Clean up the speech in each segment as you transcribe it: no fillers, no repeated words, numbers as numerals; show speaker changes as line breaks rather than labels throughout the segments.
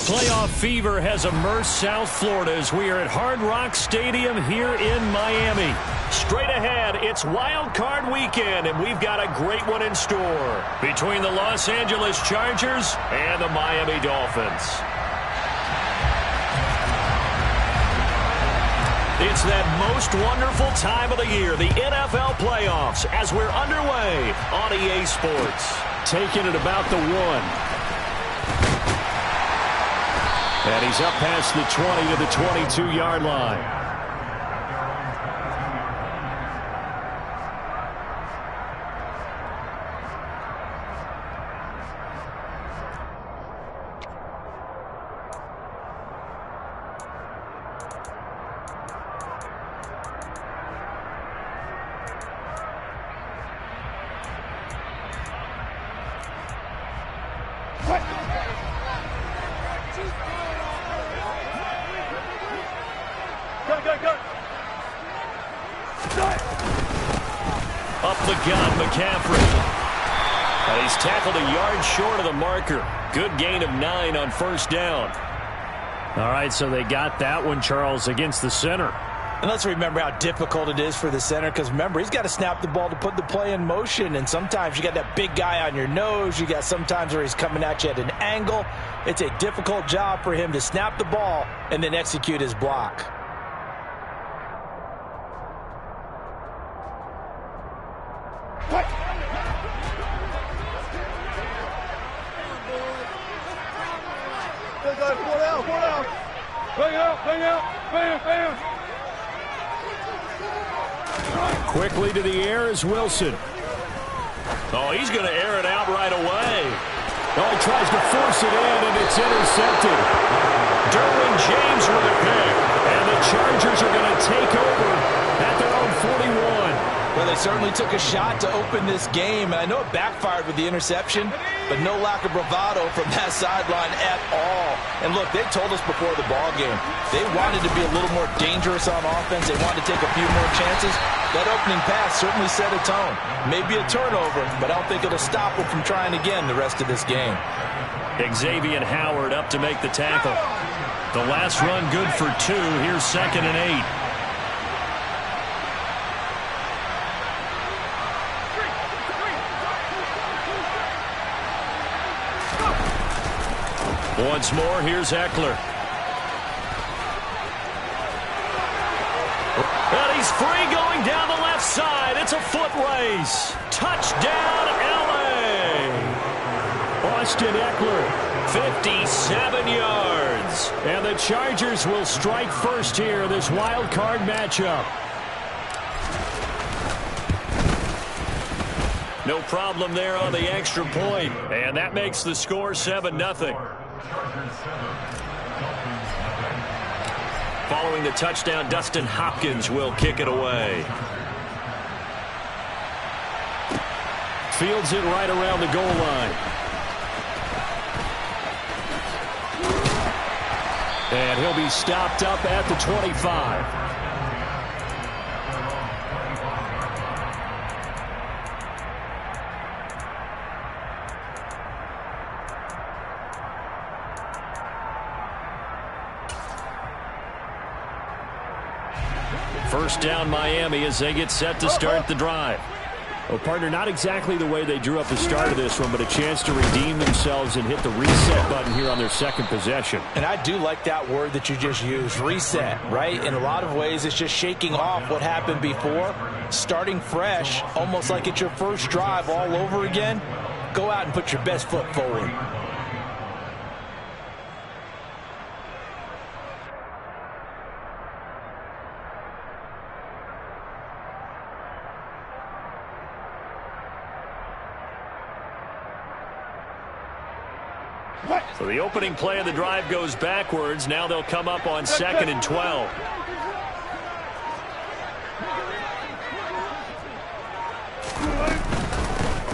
Playoff fever has immersed South Florida as we are at Hard Rock Stadium here in Miami. Straight ahead, it's Wild Card Weekend, and we've got a great one in store between the Los Angeles Chargers and the Miami Dolphins. It's that most wonderful time of the year, the NFL playoffs, as we're underway on EA Sports. Taking it about the 1. And he's up past the 20 to the 22-yard line. Up the gun, McCaffrey. And he's tackled a yard short of the marker. Good gain of 9 on first down. All right, so they got that one, Charles, against the center.
And let's remember how difficult it is for the center, because remember, he's got to snap the ball to put the play in motion, and sometimes you got that big guy on your nose. You got sometimes where he's coming at you at an angle. It's a difficult job for him to snap the ball and then execute his block.
Quickly to the air is Wilson. Oh, he's going to air it out right away. Oh, he tries to force it in, and it's intercepted. Derwin James with a pick. And the Chargers are going to take over at their own 41.
Well, they certainly took a shot to open this game, and I know it backfired with the interception, but no lack of bravado from that sideline at all. And look, they told us before the ball game, they wanted to be a little more dangerous on offense. They wanted to take a few more chances. That opening pass certainly set a tone. Maybe a turnover, but I don't think it'll stop them from trying again the rest of this game.
Xavier Howard up to make the tackle. The last run good for 2. Here's 2nd and 8. Once more, here's Eckler. And he's free going down the left side. It's a foot race. Touchdown, L.A. Austin Eckler, 57 yards. And the Chargers will strike first here in this wild card matchup. No problem there on the extra point. And that makes the score 7-0. Following the touchdown, Dustin Hopkins will kick it away. Fields it right around the goal line. And he'll be stopped up at the 25. First down, Miami, as they get set to start the drive. Well, partner, not exactly the way they drew up the start of this one, but a chance to redeem themselves and hit the reset button here on their second possession.
And I do like that word that you just used, reset, right? In a lot of ways, it's just shaking off what happened before, starting fresh, almost like it's your first drive all over again. Go out and put your best foot forward.
So the opening play of the drive goes backwards. Now they'll come up on 2nd and 12.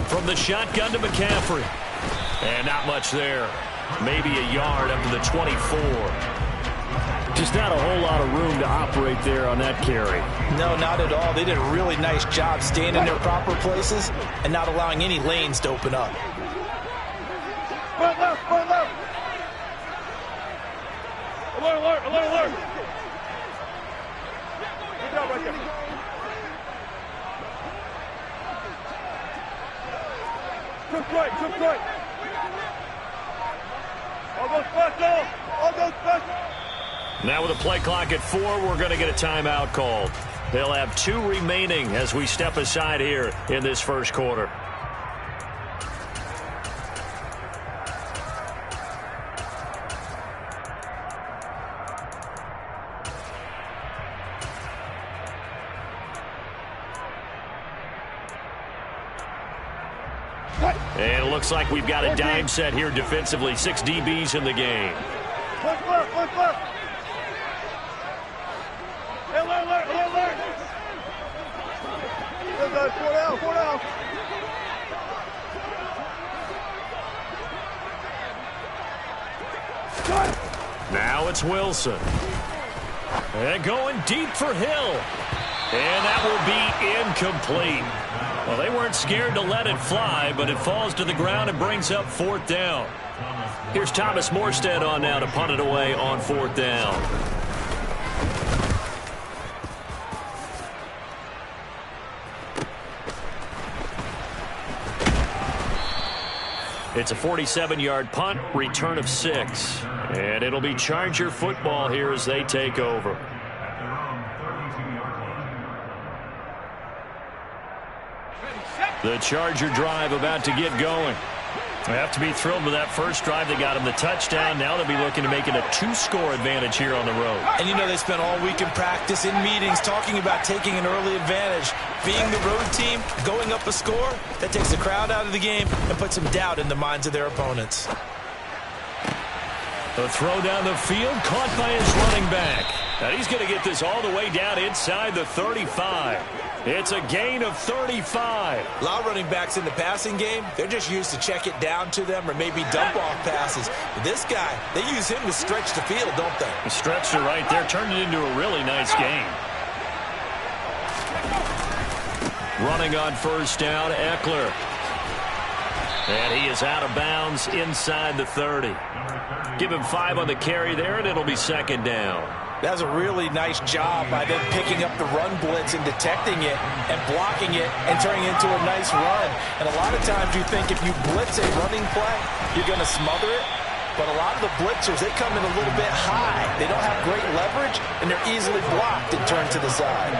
From the shotgun to McCaffrey. And not much there. Maybe a yard up to the 24. Just not a whole lot of room to operate there on that carry.
No, not at all. They did a really nice job staying in their proper places and not allowing any lanes to open up.
Alert. Good job right there. Took right. All goes special.
Now with a play clock at 4, we're going to get a timeout called. They'll have 2 remaining as we step aside here in this first quarter. And it looks like we've got a dime set here defensively. 6 DBs in the game.
Push left. Alert. Good guys, 4 down.
Now it's Wilson. And going deep for Hill. And that will be incomplete. Well, they weren't scared to let it fly, but it falls to the ground and brings up 4th down. Here's Thomas Morstead on now to punt it away on 4th down. It's a 47-yard punt, return of 6. And it'll be Charger football here as they take over. The Charger drive about to get going. They have to be thrilled with that first drive. They got him the touchdown. Now they'll be looking to make it a 2-score advantage here on the road.
And you know they spent all week in practice, in meetings, talking about taking an early advantage. Being the road team, going up a score, that takes the crowd out of the game and puts some doubt in the minds of their opponents.
The throw down the field, caught by his running back. And he's going to get this all the way down inside the 35. It's a gain of 35.
A lot of running backs in the passing game, they're just used to check it down to them or maybe dump off passes. But this guy, they use him to stretch the field, don't they?
He stretched it right there, turned it into a really nice game. Running on first down, Eckler. And he is out of bounds inside the 30. Give him 5 on the carry there, and it'll be 2nd down.
That was a really nice job by them picking up the run blitz and detecting it and blocking it and turning it into a nice run. And a lot of times you think if you blitz a running play, you're going to smother it. But a lot of the blitzers, they come in a little bit high. They don't have great leverage, and they're easily blocked and turned to the side.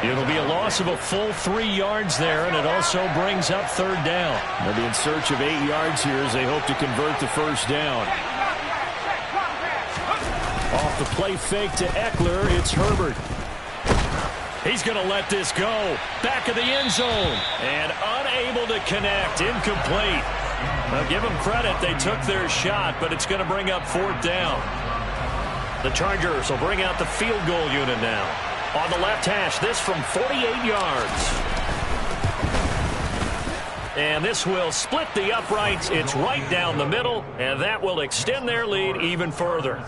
It'll be a loss of a full 3 yards there, and it also brings up 3rd down. They'll be in search of 8 yards here as they hope to convert the first down. Off the play fake to Eckler, it's Herbert. He's going to let this go. Back of the end zone. And unable to connect. Incomplete. Now give them credit. They took their shot, but it's going to bring up 4th down. The Chargers will bring out the field goal unit now. On the left hash, this from 48 yards. And this will split the uprights. It's right down the middle, and that will extend their lead even further.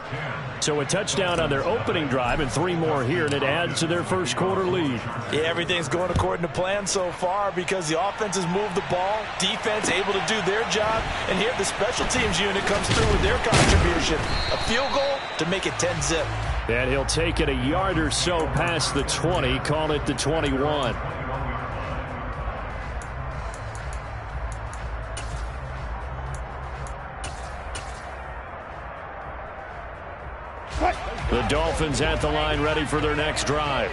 So a touchdown on their opening drive and 3 more here, and it adds to their first quarter lead.
Yeah, everything's going according to plan so far because the offense has moved the ball, defense able to do their job, and here the special teams unit comes through with their contribution. A field goal to make it 10-zip.
And he'll take it a yard or so past the 20, call it the 21. The Dolphins at the line ready for their next drive.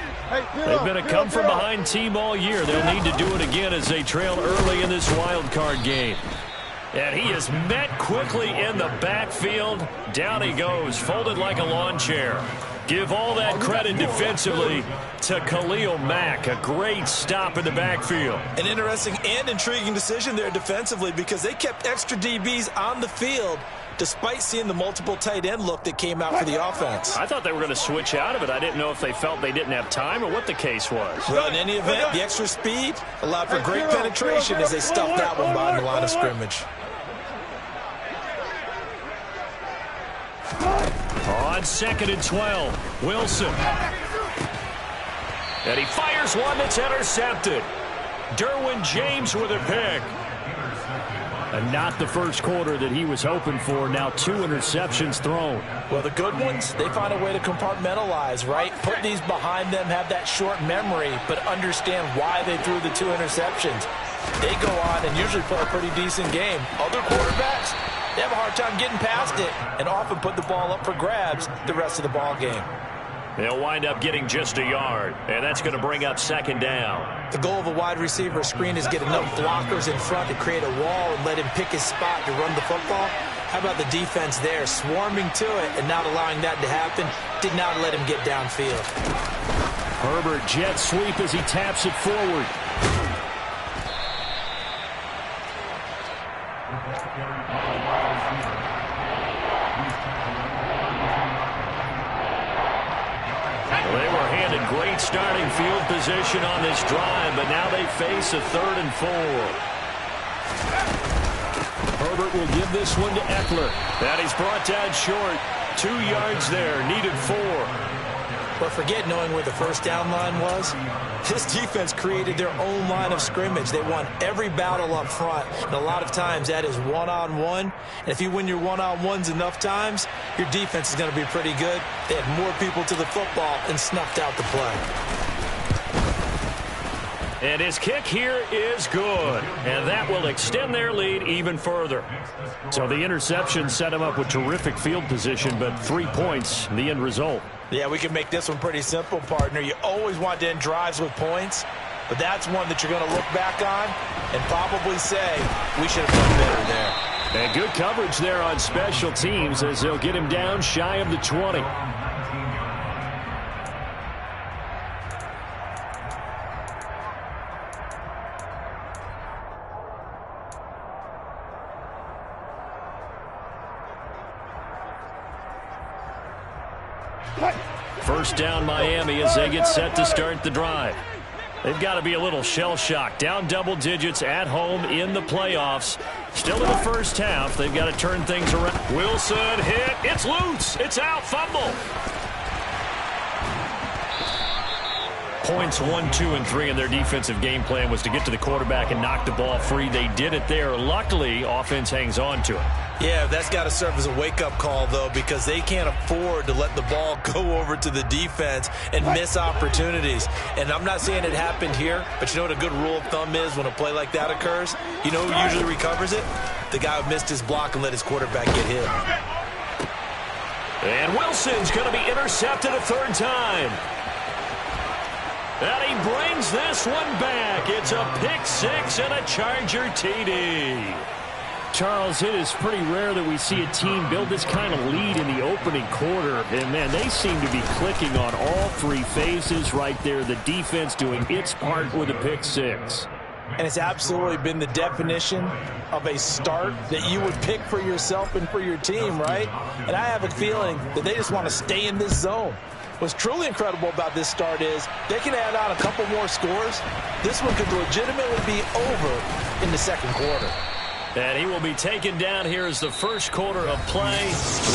They've been a come-from-behind team all year. They'll need to do it again as they trail early in this wild card game. And he is met quickly in the backfield. Down he goes, folded like a lawn chair. Give all that credit defensively to Khalil Mack. A great stop in the backfield.
An interesting and intriguing decision there defensively because they kept extra DBs on the field despite seeing the multiple tight end look that came out for the offense.
I thought they were going to switch out of it. I didn't know if they felt they didn't have time or what the case was.
Well, in any event, the extra speed allowed for great penetration as they stuffed that one behind the line of scrimmage.
On 2nd and 12, Wilson. And he fires one that's intercepted. Derwin James with a pick. And not the first quarter that he was hoping for. Now 2 interceptions thrown.
Well, the good ones, they find a way to compartmentalize, right? Put these behind them, have that short memory, but understand why they threw the 2 interceptions. They go on and usually play a pretty decent game. Other quarterbacks, they have a hard time getting past it and often put the ball up for grabs the rest of the ball game.
They'll wind up getting just a yard, and that's going to bring up 2nd down.
The goal of a wide receiver screen is get enough blockers in front to create a wall and let him pick his spot to run the football. How about the defense there, swarming to it and not allowing that to happen? Did not let him get downfield.
Herbert jet sweep as he taps it forward. They were handed great starting field position on this drive, but now they face a 3rd and 4. Herbert will give this one to Eckler. And he's brought down short. 2 yards there, needed 4.
But forget knowing where the first down line was. This defense created their own line of scrimmage. They won every battle up front, and a lot of times that is one-on-one. And if you win your one-on-ones enough times, your defense is going to be pretty good. They had more people to the football and snuffed out the play.
And his kick here is good, and that will extend their lead even further. So the interception set him up with terrific field position, but 3 points, the end result.
Yeah, we can make this one pretty simple, partner. You always want to end drives with points, but that's one that you're going to look back on and probably say, we should have done better there.
And good coverage there on special teams as they'll get him down shy of the 20. First down Miami as they get set to start the drive. They've got to be a little shell-shocked. Down double digits at home in the playoffs. Still in the first half. They've got to turn things around. Wilson hit. It's loose. It's out. Fumble. Points 1, 2, and 3 in their defensive game plan was to get to the quarterback and knock the ball free. They did it there. Luckily, offense hangs on to it.
Yeah, that's got to serve as a wake-up call, though, because they can't afford to let the ball go over to the defense and miss opportunities. And I'm not saying it happened here, but you know what a good rule of thumb is when a play like that occurs? You know who usually recovers it? The guy who missed his block and let his quarterback get hit.
And Wilson's going to be intercepted a 3rd time. And he brings this one back. It's a pick 6 and a Charger TD. Charles, it is pretty rare that we see a team build this kind of lead in the opening quarter. And, man, they seem to be clicking on all 3 phases right there. The defense doing its part with a pick 6.
And it's absolutely been the definition of a start that you would pick for yourself and for your team, right? And I have a feeling that they just want to stay in this zone. What's truly incredible about this start is they can add on a couple more scores. This one could legitimately be over in the 2nd quarter.
And he will be taken down here as the first quarter of play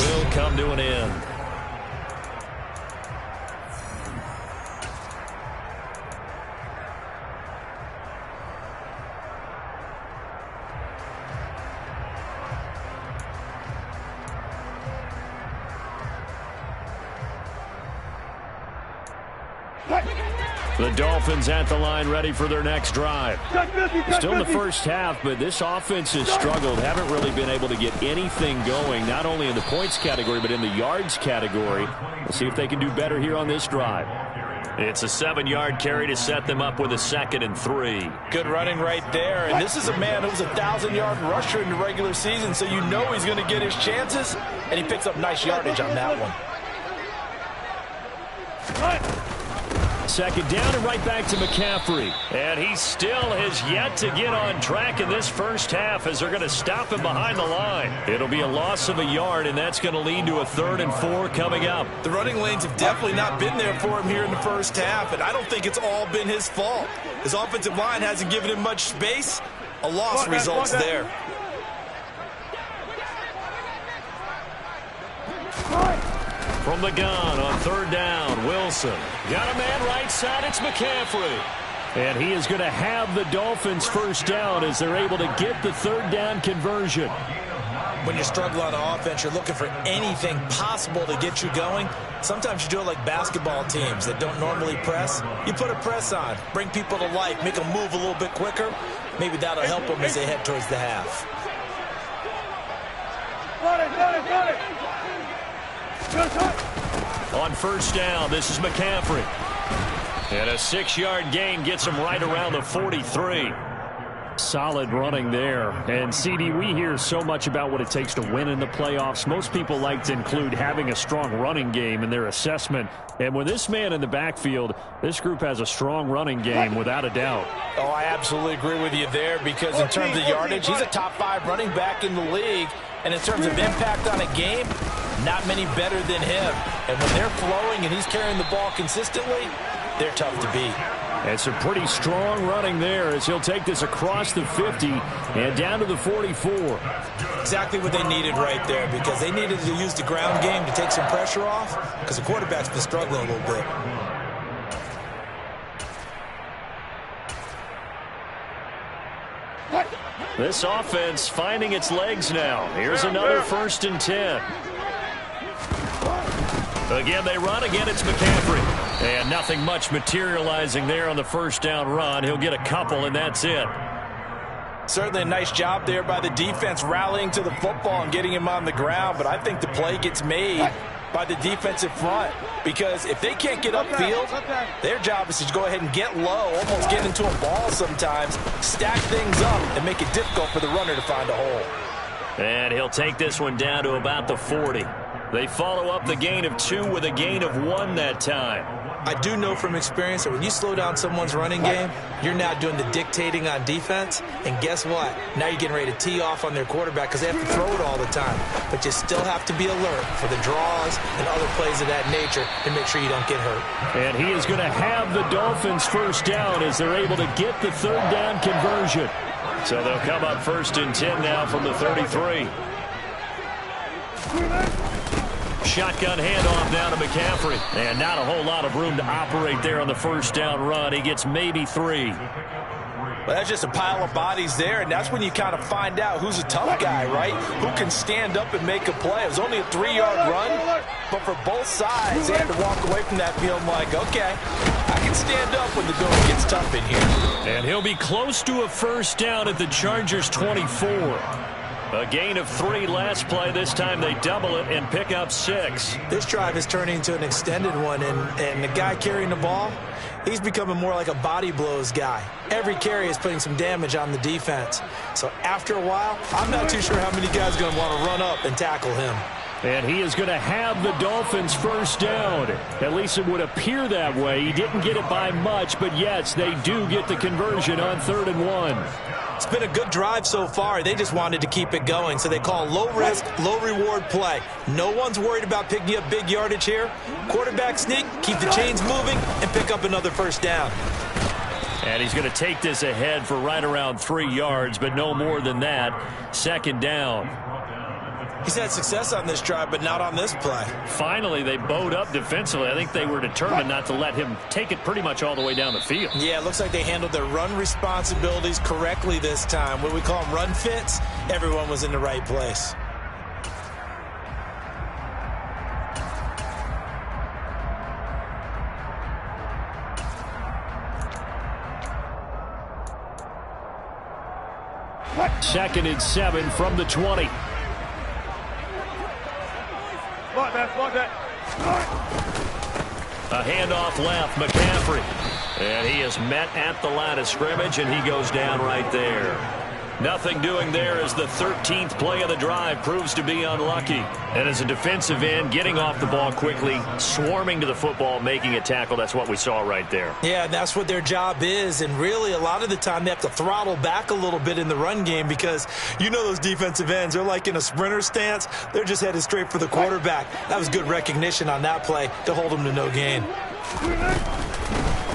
will come to an end. The Dolphins at the line ready for their next drive. Still in the first half, but this offense has struggled. Haven't really been able to get anything going, not only in the points category, but in the yards category. We'll see if they can do better here on this drive. It's a 7-yard carry to set them up with a 2nd and 3.
Good running right there. And this is a man who was a 1,000-yard rusher in the regular season, so you know he's going to get his chances. And he picks up nice yardage on that one.
2nd down and right back to McCaffrey. And he still has yet to get on track in this first half as they're going to stop him behind the line. It'll be a loss of a yard, and that's going to lead to a 3rd and 4 coming up.
The running lanes have definitely not been there for him here in the first half, and I don't think it's all been his fault. His offensive line hasn't given him much space. A loss results there.
From the gun on 3rd down, Wilson. Got a man right side, it's McCaffrey. And he is going to have the Dolphins first down as they're able to get the third down conversion.
When you're struggling on offense, you're looking for anything possible to get you going. Sometimes you do it like basketball teams that don't normally press. You put a press on, bring people to life, make them move a little bit quicker. Maybe that'll help them as they head towards the half.
On first down, this is McCaffrey. And a 6-yard gain gets him right around the 43. Solid running there. And, CD, we hear so much about what it takes to win in the playoffs. Most people like to include having a strong running game in their assessment. And with this man in the backfield, this group has a strong running game without a doubt.
Oh, I absolutely agree with you there because in terms of yardage, he's a top 5 running back in the league. And in terms of impact on a game, not many better than him. And when they're flowing and he's carrying the ball consistently, they're tough to beat.
And some pretty strong running there as he'll take this across the 50 and down to the 44.
Exactly what they needed right there because they needed to use the ground game to take some pressure off because the quarterback's been struggling a little bit.
This offense finding its legs now. Here's another 1st and 10. Again, they run. Again, it's McCaffrey. And nothing much materializing there on the first down run. He'll get a couple, and that's it.
Certainly a nice job there by the defense rallying to the football and getting him on the ground. But I think the play gets made by the defensive front because if they can't get upfield, their job is to go ahead and get low, almost get into a ball sometimes, stack things up, and make it difficult for the runner to find a hole.
And he'll take this one down to about the 40. They follow up the gain of 2 with a gain of 1 that time.
I do know from experience that when you slow down someone's running game, you're now doing the dictating on defense. And guess what? Now you're getting ready to tee off on their quarterback because they have to throw it all the time. But you still have to be alert for the draws and other plays of that nature to make sure you don't get hurt.
And he is going to have the Dolphins first down as they're able to get the third down conversion. So they'll come up 1st and 10 now from the 33. Shotgun handoff down to McCaffrey. And not a whole lot of room to operate there on the first down run. He gets maybe 3.
Well, that's just a pile of bodies there, and that's when you kind of find out who's a tough guy, right? Who can stand up and make a play. It was only a 3-yard run, but for both sides, they had to walk away from that feeling like, okay, I can stand up when the going gets tough in here.
And he'll be close to a first down at the Chargers' 24. A gain of 3 last play. This time they double it and pick up 6.
This drive is turning into an extended one, and the guy carrying the ball, he's becoming more like a body blows guy. Every carry is putting some damage on the defense. So after a while, I'm not too sure how many guys are going to want to run up and tackle him.
And he is going to have the Dolphins first down. At least it would appear that way. He didn't get it by much, but yes, they do get the conversion on 3rd and 1.
It's been a good drive so far. They just wanted to keep it going, so they call low-risk, low-reward play. No one's worried about picking up big yardage here. Quarterback sneak, keep the chains moving, and pick up another first down.
And he's going to take this ahead for right around 3 yards, but no more than that. 2nd down.
He's had success on this drive, but not on this play.
Finally, they bowed up defensively. I think they were determined not to let him take it pretty much all the way down the field.
Yeah, it looks like they handled their run responsibilities correctly this time. What we call them run fits, everyone was in the right place.
Second and 7 from the 20. A handoff left, McCaffrey. And he is met at the line of scrimmage, and he goes down right there. Nothing doing there as the 13th play of the drive proves to be unlucky. And as a defensive end, getting off the ball quickly, swarming to the football, making a tackle, that's what we saw right there.
Yeah, that's what their job is. And really, a lot of the time, they have to throttle back a little bit in the run game because you know those defensive ends, they're like in a sprinter stance. They're just headed straight for the quarterback. That was good recognition on that play to hold them to no gain.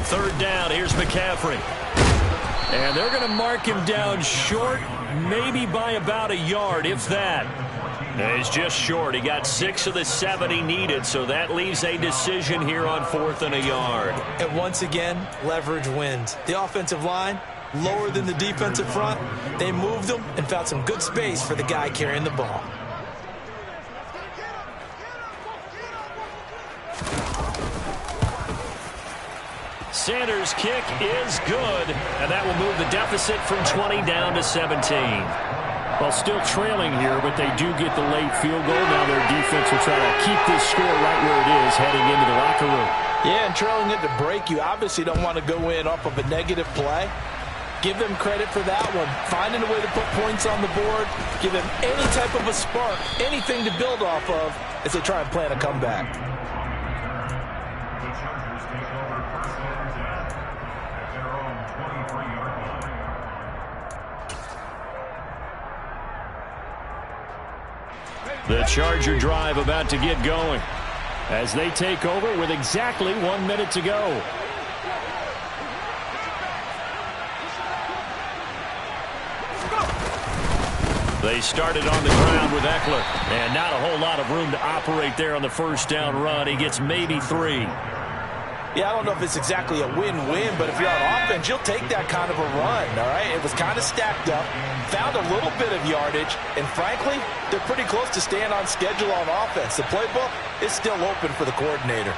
3rd down, here's McCaffrey. And they're going to mark him down short maybe by about a yard, if that. He's just short. He got 6 of the 7 he needed, so that leaves a decision here on 4th and a yard.
And once again, leverage wins. The offensive line, lower than the defensive front. They moved them and found some good space for the guy carrying the ball.
Sanders' kick is good, and that will move the deficit from 20 down to 17. Well, still trailing here, but they do get the late field goal. Now their defense will try to keep this score right where it is heading into the locker room.
Yeah, and trailing it to break, you obviously don't want to go in off of a negative play. Give them credit for that one. Finding a way to put points on the board, give them any type of a spark, anything to build off of as they try and plan a comeback.
The Charger drive about to get going as they take over with exactly 1 minute to go. They started on the ground with Eckler, and not a whole lot of room to operate there on the first down run. He gets maybe 3.
Yeah, I don't know if it's exactly a win-win, but if you're on offense, you'll take that kind of a run, all right? It was kind of stacked up, found a little bit of yardage, and frankly, they're pretty close to staying on schedule on offense. The playbook is still open for the coordinator.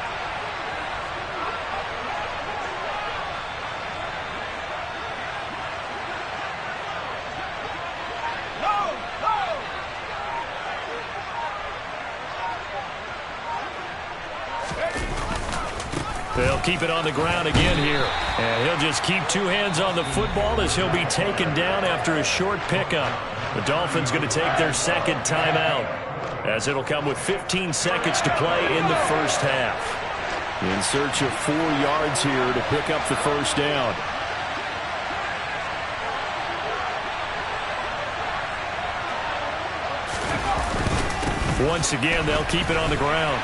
They'll keep it on the ground again here. And he'll just keep 2 hands on the football as he'll be taken down after a short pickup. The Dolphins going to take their second timeout as it'll come with 15 seconds to play in the first half. In search of 4 yards here to pick up the first down. Once again, they'll keep it on the ground.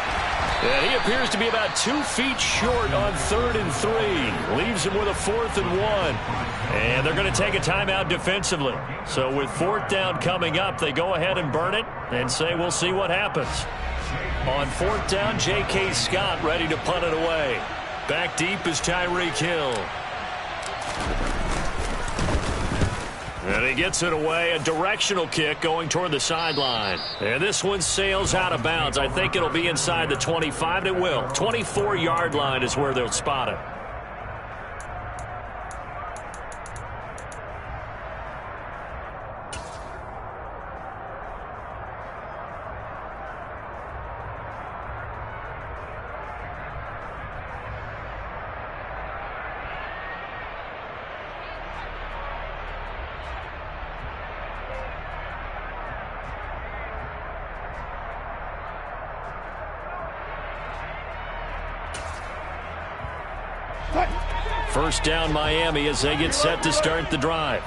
And he appears to be about 2 feet short on 3rd and 3. Leaves him with a 4th and 1. And they're going to take a timeout defensively. So with 4th down coming up, they go ahead and burn it and say we'll see what happens. On 4th down, J.K. Scott ready to punt it away. Back deep is Tyreek Hill. And he gets it away, a directional kick going toward the sideline. And this one sails out of bounds. I think it'll be inside the 25, and it will. 24-yard line is where they'll spot it. First down Miami as they get set to start the drive.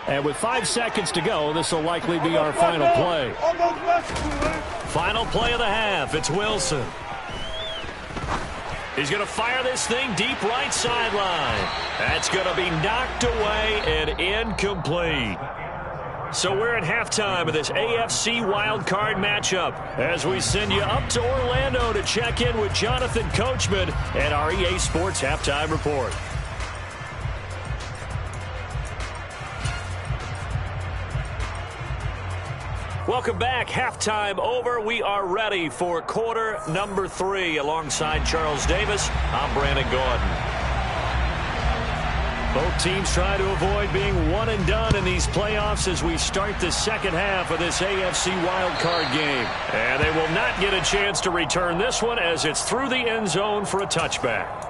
And with 5 seconds to go, this will likely be our final play. Final play of the half. It's Wilson. He's going to fire this thing deep right sideline. That's going to be knocked away and incomplete. So we're at halftime of this AFC wildcard matchup as we send you up to Orlando to check in with Jonathan Coachman and our EA Sports Halftime Report. Welcome back. Halftime over. We are ready for quarter number 3. Alongside Charles Davis, I'm Brandon Gordon. Both teams try to avoid being one and done in these playoffs as we start the second half of this AFC wildcard game. And they will not get a chance to return this one as it's through the end zone for a touchback.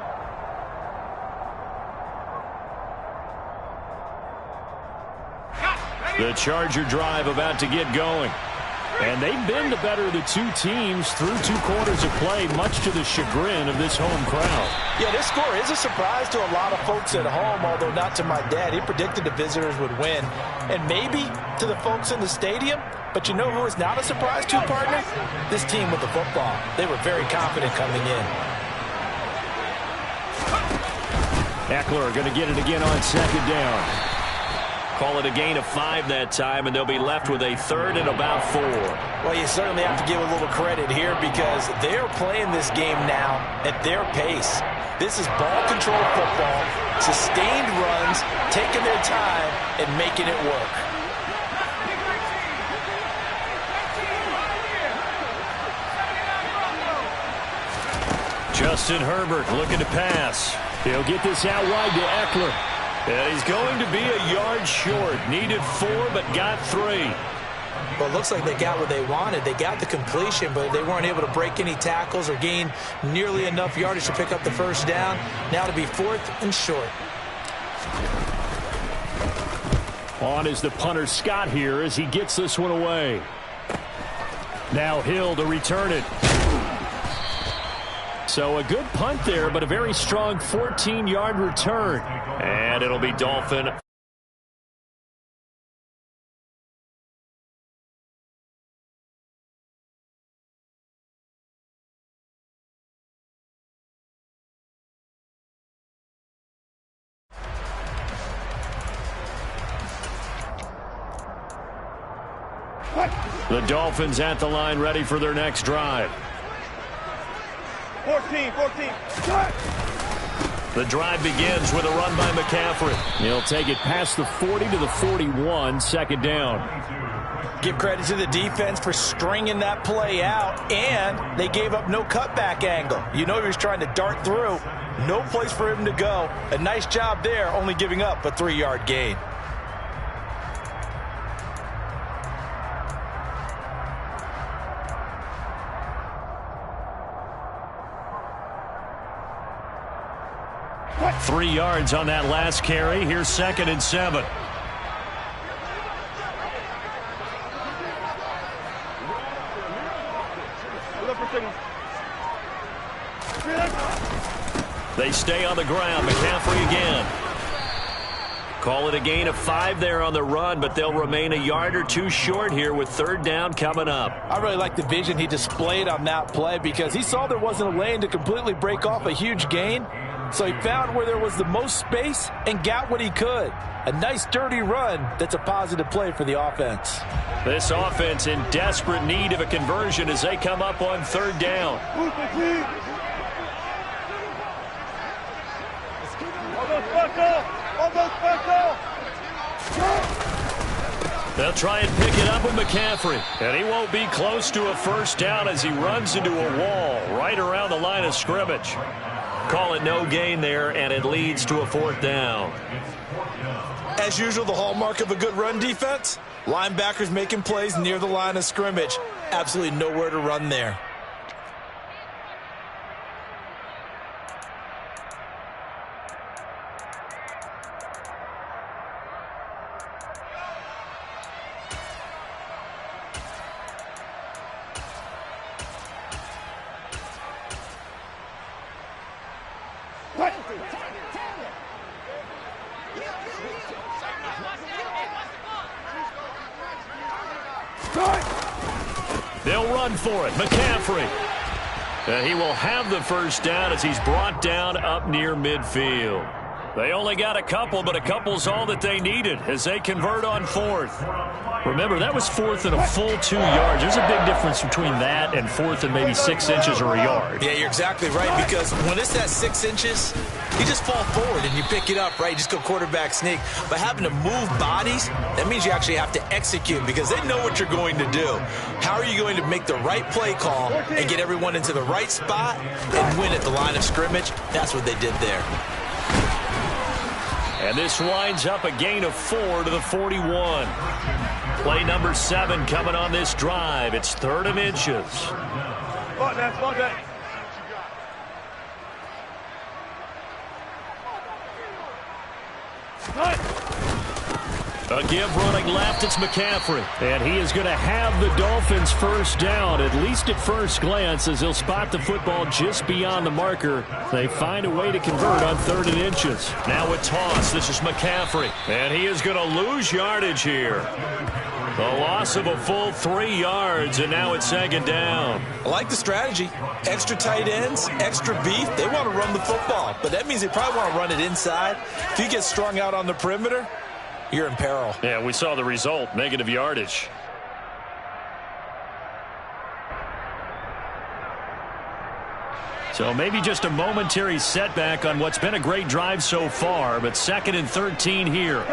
The Charger drive about to get going. And they've been the better of the 2 teams through 2 quarters of play, much to the chagrin of this home crowd.
Yeah, this score is a surprise to a lot of folks at home, although not to my dad. He predicted the visitors would win. And maybe to the folks in the stadium. But you know who is not a surprise to, partner? This team with the football. They were very confident coming in.
Eckler going to get it again on second down. Call it a gain of 5 that time, and they'll be left with a 3rd and about 4.
Well, you certainly have to give a little credit here because they're playing this game now at their pace. This is ball control football, sustained runs, taking their time and making it work.
Justin Herbert looking to pass. He'll get this out wide to Eckler. And he's going to be a yard short. Needed 4, but got 3.
Well, it looks like they got what they wanted. They got the completion, but they weren't able to break any tackles or gain nearly enough yardage to pick up the first down. Now to be 4th and short.
On is the punter Scott here as he gets this one away. Now Hill to return it. So a good punt there, but a very strong 14-yard return. And it'll be Dolphin. The Dolphins at the line ready for their next drive.
14.
The drive begins with a run by McCaffrey. He'll take it past the 40 to the 41, 2nd down.
Give credit to the defense for stringing that play out, and they gave up no cutback angle. You know he was trying to dart through. No place for him to go. A nice job there, only giving up a 3-yard gain.
What? 3 yards on that last carry. Here's 2nd and 7. They stay on the ground. McCaffrey again. Call it a gain of 5 there on the run, but they'll remain a yard or 2 short here with 3rd down coming up.
I really like the vision he displayed on that play because he saw there wasn't a lane to completely break off a huge gain. So he found where there was the most space and got what he could. A nice dirty run that's a positive play for the offense.
This offense in desperate need of a conversion as they come up on 3rd down. They'll try and pick it up with McCaffrey. And he won't be close to a 1st down as he runs into a wall right around the line of scrimmage. Call it no gain there, and it leads to a 4th down.
As usual, the hallmark of a good run defense, linebackers making plays near the line of scrimmage. Absolutely nowhere to run there.
They'll run for it. McCaffrey. He will have the 1st down as he's brought down up near midfield. They only got a couple, but a couple's all that they needed as they convert on 4th. Remember, that was 4th and a full 2 yards. There's a big difference between that and 4th and maybe 6 inches or a yard.
Yeah, you're exactly right, because when it's at 6 inches, you just fall forward and you pick it up, right? You just go quarterback sneak. But having to move bodies, that means you actually have to execute because they know what you're going to do. How are you going to make the right play call and get everyone into the right spot and win at the line of scrimmage? That's what they did there.
And this winds up a gain of 4 to the 41. Play number 7 coming on this drive. It's 3rd and inches.
Spot that.
A give running left, it's McCaffrey. And he is going to have the Dolphins' 1st down, at least at first glance, as he'll spot the football just beyond the marker. They find a way to convert on 3rd and inches. Now a toss. This is McCaffrey. And he is going to lose yardage here. The loss of a full 3 yards, and now it's 2nd down.
I like the strategy. Extra tight ends, extra beef. They want to run the football, but that means they probably want to run it inside. If you get strung out on the perimeter, you're in peril.
Yeah, we saw the result, negative yardage. So maybe just a momentary setback on what's been a great drive so far, but 2nd and 13 here.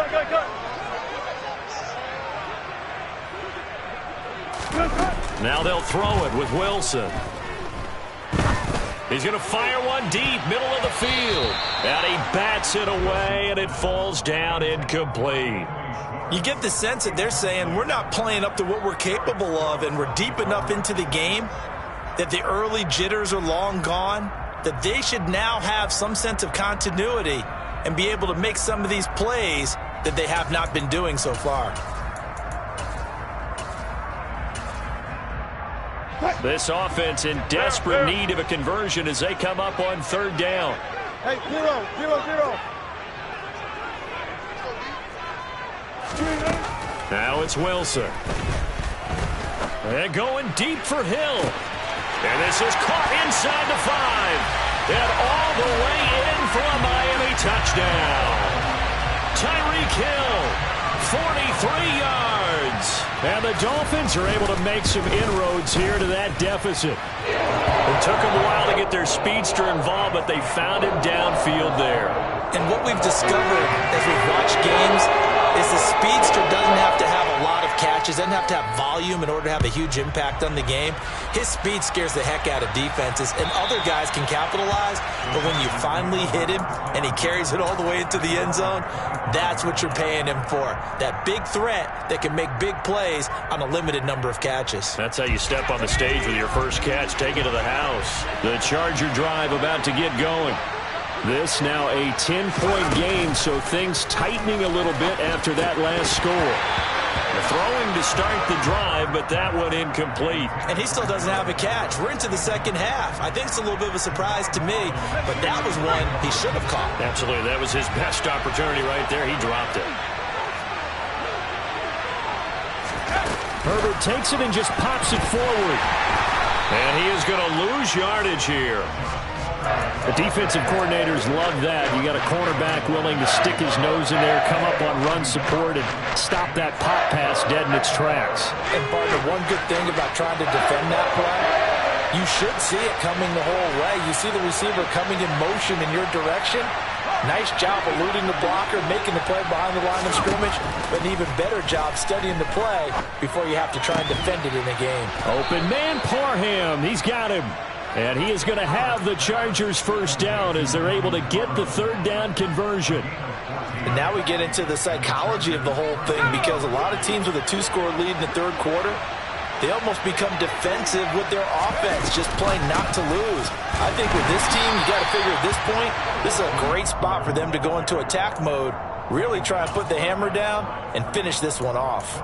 Now they'll throw it with Wilson. He's going to fire one deep, middle of the field. And he bats it away, and it falls down incomplete.
You get the sense that they're saying we're not playing up to what we're capable of, and we're deep enough into the game that the early jitters are long gone, that they should now have some sense of continuity and be able to make some of these plays that they have not been doing so far.
This offense in desperate need of a conversion as they come up on 3rd down.
Hey, 0-0-0.
Now it's Wilson. And going deep for Hill. And this is caught inside the 5. And all the way in for a Miami touchdown. Tyreek Hill, 43 yards. And the Dolphins are able to make some inroads here to that deficit. It took them a while to get their speedster involved, but they found him downfield there.
And what we've discovered as we've watched games is the speedster doesn't have to have a lot of catches, doesn't have to have volume in order to have a huge impact on the game. His speed scares the heck out of defenses, and other guys can capitalize, but when you finally hit him and he carries it all the way into the end zone, that's what you're paying him for. That big threat that can make big plays on a limited number of catches.
That's how you step on the stage with your first catch, take it to the house. The Charger drive about to get going. This now a 10-point game, so things tightening a little bit after that last score. Throwing to start the drive, but that one incomplete.
And he still doesn't have a catch. We're into the second half. I think it's a little bit of a surprise to me, but that was one he should have caught.
Absolutely. That was his best opportunity right there. He dropped it. Herbert takes it and just pops it forward. And he is going to lose yardage here. The defensive coordinators love that. You got a cornerback willing to stick his nose in there, come up on run support, and stop that pop pass dead in its tracks.
And, partner, one good thing about trying to defend that play, you should see it coming the whole way. You see the receiver coming in motion in your direction. Nice job eluding the blocker, making the play behind the line of scrimmage, but an even better job studying the play before you have to try and defend it in a game.
Open man, Parham. He's got him. And he is going to have the Chargers first down as they're able to get the 3rd down conversion.
And now we get into the psychology of the whole thing, because a lot of teams with a 2-score lead in the 3rd quarter, they almost become defensive with their offense, just playing not to lose. I think with this team, you got to figure at this point, this is a great spot for them to go into attack mode, really try and put the hammer down and finish this one off.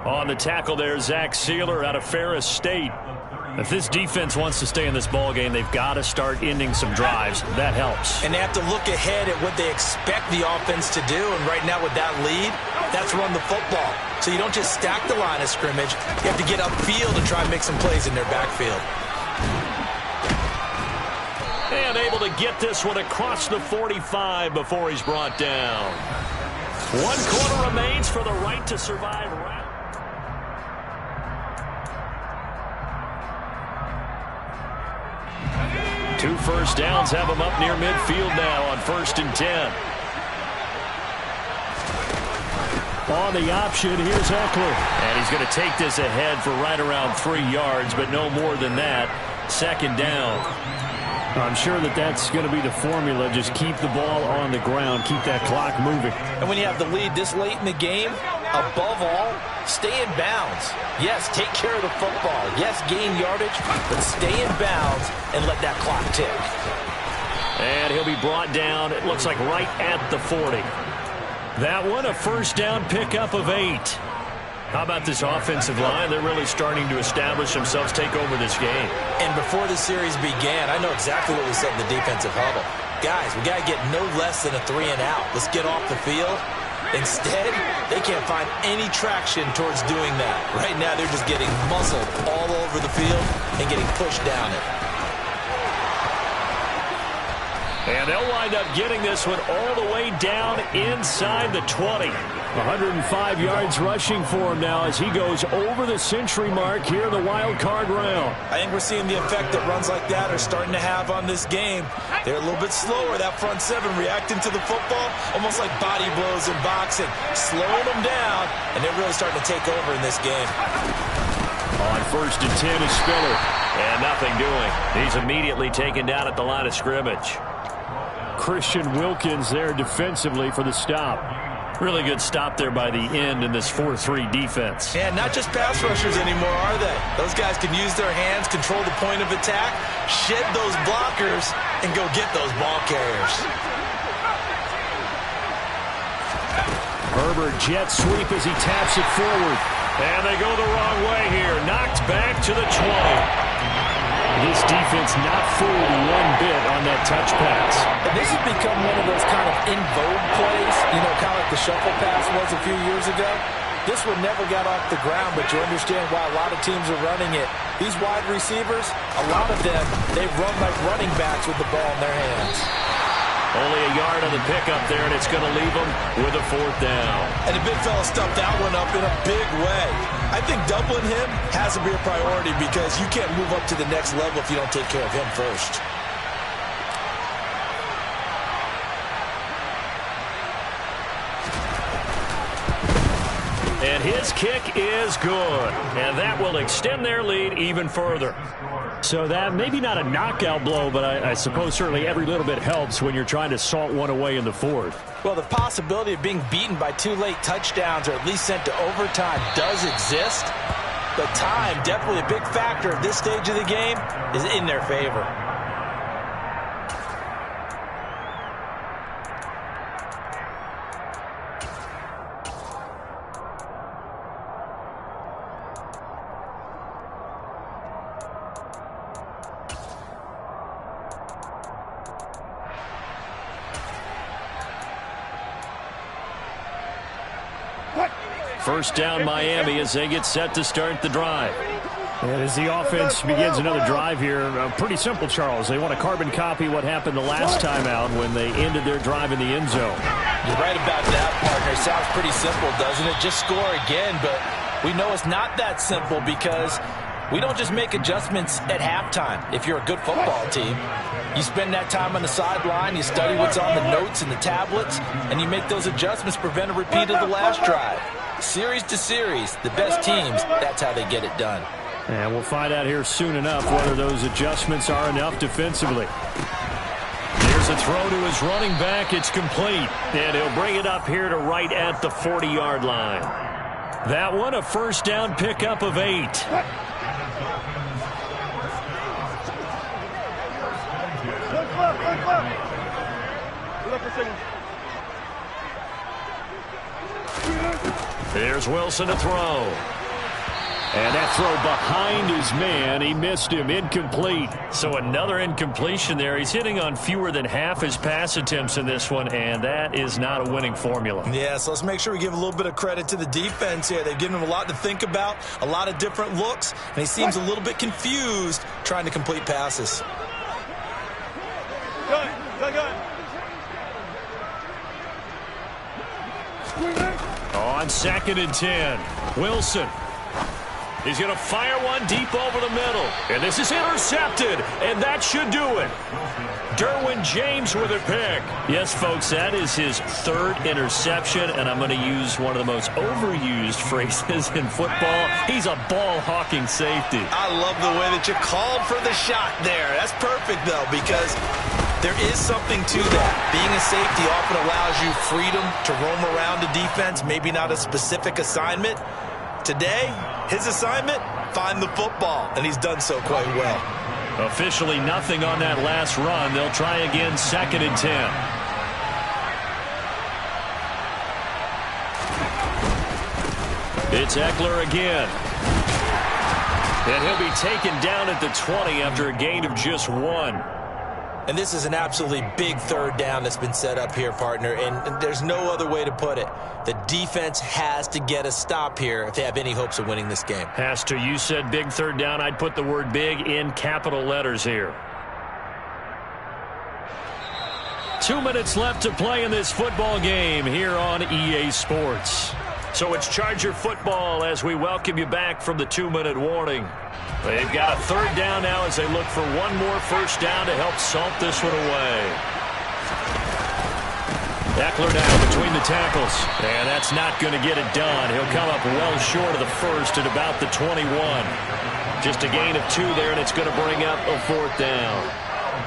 On the tackle there, Zach Sealer out of Ferris State. If this defense wants to stay in this ballgame, they've got to start ending some drives. That helps.
And they have to look ahead at what they expect the offense to do. And right now with that lead, that's run the football. So you don't just stack the line of scrimmage. You have to get upfield and try and make some plays in their backfield.
And able to get this one across the 45 before he's brought down. 1 quarter remains for the right to survive. 2 first downs have him up near midfield now on 1st and 10. On the option, here's Eckler. And he's going to take this ahead for right around 3 yards, but no more than that. 2nd down. I'm sure that that's going to be the formula. Just keep the ball on the ground. Keep that clock moving.
And when you have the lead this late in the game, above all, stay in bounds. Yes, take care of the football. Yes, gain yardage, but stay in bounds and let that clock tick.
And he'll be brought down, it looks like right at the 40. That one, a first down pickup of 8. How about this offensive line? They're really starting to establish themselves, take over this game.
And before the series began, I know exactly what we said in the defensive huddle. Guys, we got to get no less than a 3 and out. Let's get off the field. Instead, they can't find any traction towards doing that. Right now, they're just getting muscled all over the field and getting pushed down it.
And they'll wind up getting this one all the way down inside the 20. 105 yards rushing for him now as he goes over the century mark here in the wild card round.
I think we're seeing the effect that runs like that are starting to have on this game. They're a little bit slower, that front seven, reacting to the football, almost like body blows in boxing, slowing them down, and they're really starting to take over in this game.
On 1st and 10 is Spiller, and nothing doing. He's immediately taken down at the line of scrimmage. Christian Wilkins there defensively for the stop. Really good stop there by the end in this 4-3 defense.
And not just pass rushers anymore, are they? Those guys can use their hands, control the point of attack, shed those blockers, and go get those ball carriers.
Herbert jet sweep as he taps it forward. And they go the wrong way here. Knocked back to the 20. This defense not fooled one bit on that touch pass.
And this has become one of those kind of in vogue plays, you know, kind of like the shuffle pass was a few years ago. This one never got off the ground, but you understand why a lot of teams are running it. These wide receivers, a lot of them, they run like running backs with the ball in their hands.
Only a yard on the pickup there, and it's going to leave them with a 4th down.
And the big fella stuffed that one up in a big way. I think doubling him has to be a priority because you can't move up to the next level if you don't take care of him first.
And his kick is good. And that will extend their lead even further. So that maybe not a knockout blow, but I suppose certainly every little bit helps when you're trying to salt one away in the 4th.
Well, the possibility of being beaten by 2 late touchdowns or at least sent to overtime does exist. But time, definitely a big factor at this stage of the game, is in their favor.
First down Miami as they get set to start the drive. And as the offense begins another drive here, pretty simple, Charles. They want to carbon copy what happened the last time out when they ended their drive in the end zone.
You're right about that, partner. Sounds pretty simple, doesn't it? Just score again, but we know it's not that simple because we don't just make adjustments at halftime. If you're a good football team, you spend that time on the sideline, you study what's on the notes and the tablets, and you make those adjustments to prevent a repeat of the last drive. Series to series, the best teams, that's how they get it done.
And we'll find out here soon enough whether those adjustments are enough defensively. Here's a throw to his running back. It's complete. And he'll bring it up here to right at the 40-yard line. That one, a first down pickup of 8. There's Wilson to throw. And that throw behind his man, he missed him, incomplete. So another incompletion there. He's hitting on fewer than half his pass attempts in this one, and that is not a winning formula.
Yeah, so let's make sure we give a little bit of credit to the defense here. They've given him a lot to think about, a lot of different looks, and he seems a little bit confused trying to complete passes.
Good.
On 2nd and 10, Wilson. He's going to fire one deep over the middle. And this is intercepted, and that should do it. Derwin James with a pick. Yes, folks, that is his 3rd interception, and I'm going to use one of the most overused phrases in football. He's a ball-hawking safety.
I love the way that you called for the shot there. That's perfect, though, because there is something to that. Being a safety often allows you freedom to roam around the defense, maybe not a specific assignment. Today, his assignment, find the football, and he's done so quite well.
Officially nothing on that last run. They'll try again, 2nd and 10. It's Eckler again. And he'll be taken down at the 20 after a gain of just 1.
And this is an absolutely big 3rd down that's been set up here, partner, and there's no other way to put it. The defense has to get a stop here if they have any hopes of winning this game.
Has to. You said big 3rd down. I'd put the word big in capital letters here. 2 minutes left to play in this football game here on EA Sports. So it's Charger football as we welcome you back from the 2-minute warning. They've got a third down now as they look for one more first down to help salt this one away. Eckler now between the tackles. And that's not going to get it done. He'll come up well short of the first at about the 21. Just a gain of 2 there, and it's going to bring up a fourth down.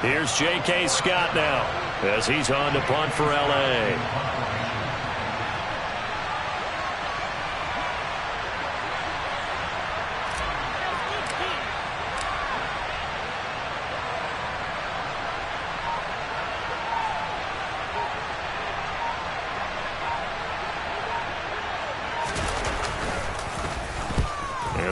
Here's J.K. Scott now as he's on to punt for L.A.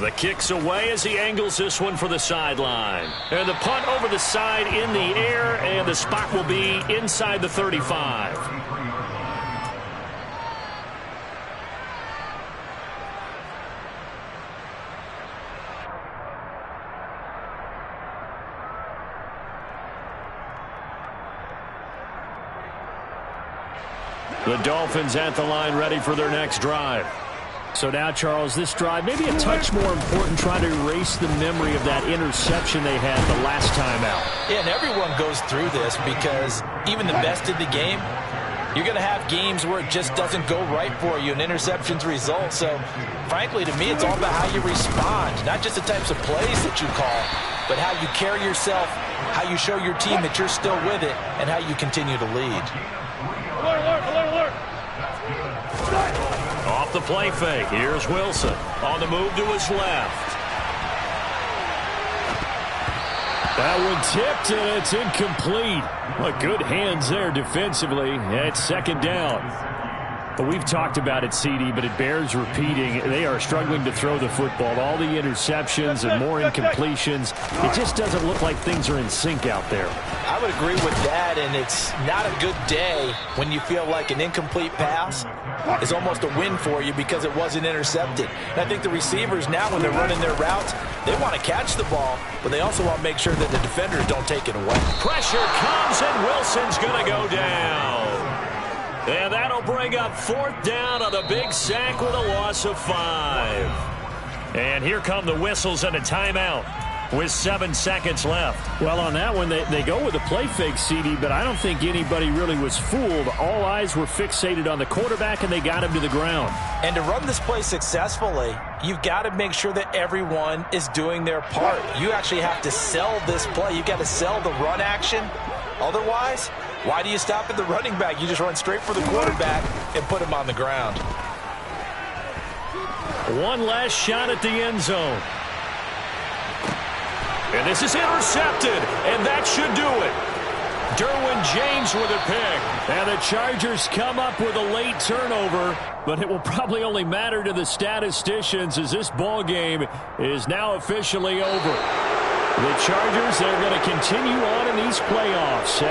The kick's away as he angles this one for the sideline. And the punt over the side in the air, and the spot will be inside the 35. The Dolphins at the line ready for their next drive.
So now, Charles, this drive maybe a touch more important, trying to erase the memory of that interception they had the last time out.
Yeah, and everyone goes through this because even the best in the game, you're going to have games where it just doesn't go right for you and interceptions result. So, frankly, to me, it's all about how you respond, not just the types of plays that you call, but how you carry yourself, how you show your team that you're still with it, and how you continue to lead.
Alert.
Off the play fake. Here's Wilson. On the move to his left.
That one tipped, and it's incomplete. Well, good hands there defensively. It's second down. But we've talked about it, CD, but it bears repeating. They are struggling to throw the football. All the interceptions and more incompletions. It just doesn't look like things are in sync out there.
I would agree with that, and it's not a good day when you feel like an incomplete pass is almost a win for you because it wasn't intercepted. And I think the receivers now, when they're running their routes, they want to catch the ball, but they also want to make sure that the defenders don't take it away.
Pressure comes, and Wilson's going to go down. And that'll bring up fourth down on a big sack with a loss of 5. And here come the whistles and a timeout with 7 seconds left.
Well, on that one, they go with a play fake, CD, but I don't think anybody really was fooled. All eyes were fixated on the quarterback, and they got him to the ground.
And to run this play successfully, you've got to make sure that everyone is doing their part. You actually have to sell this play. You've got to sell the run action. Otherwise, why do you stop at the running back? You just run straight for the quarterback and put him on the ground.
One last shot at the end zone. And this is intercepted, and that should do it. Derwin James with a pick.
And the Chargers come up with a late turnover, but it will probably only matter to the statisticians as this ball game is now officially over. The Chargers, they're going to continue on in these playoffs.